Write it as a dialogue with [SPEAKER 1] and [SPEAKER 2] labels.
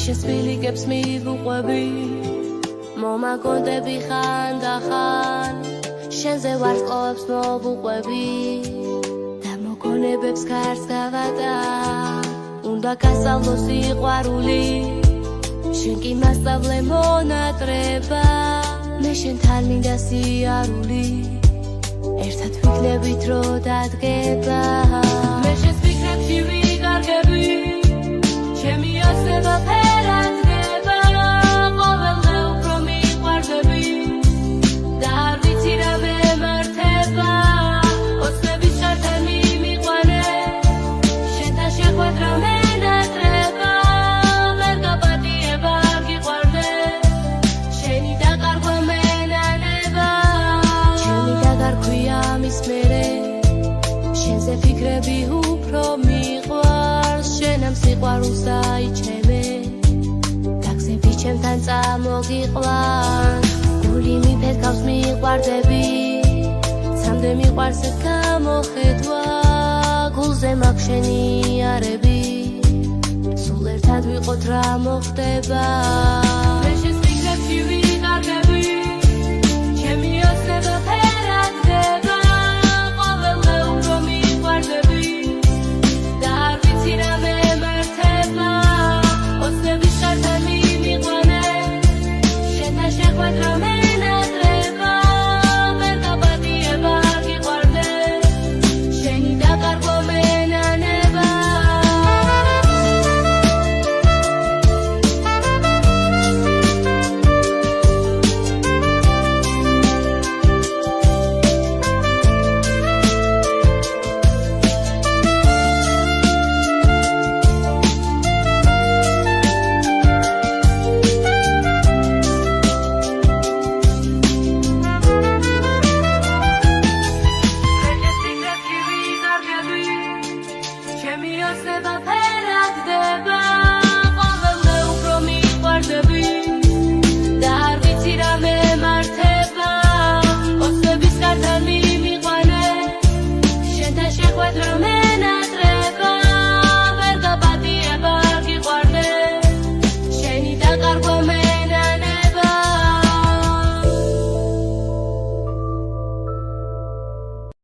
[SPEAKER 1] შესმილიგებს მივუყვები მომაგონდები ხან და ხან შენზე ვარსკვლავებს მოვუყვები და მოგონებებს გარს გავატა უნდა გასწავლო სიყვარული შენ კი მასწავლე მონატრება მე შენთან მინდა სიარული ერთად ვიქნებით რო დადგება მე შენს ფიქრებში ვიკარგები ჩემი ასება ფერადდება ყოველდღე უფრო მიყვარდები და არ ვიცი რა მემართება ოცნების ხართან მიმიყვანე შენთან შეხვედრა მენატრება ვერ გაპატიება არ გიყვარდე შენი დაკარგვა მენანება ჩემი დაგარქვია მის მერე შენზე ფიქრები უფრო მიყვარს შენამ სიყვარულს დაიჩემე გაგზები ჩემთან წამოგიყვან გული მიფეთქავს მიყვარდები ცამდე მიყვარს გამოხედვა გულზე მაქვს შენი არები სულ ერთად ვიყოთ რა მოხდება მე შენს ფიქრებში ვიკარგები ჩემი ოცნება ფერადდება ყოველდღე უფრო მიყვარდები და არ ვიცი რა მემართება ოცნების ხართან მიმიყვანე შენთან შეხვედრა მენატრება ვერ გაპატიება არ გიყვარდე შენი დაკარგვა მენანება ჩემი ოცნება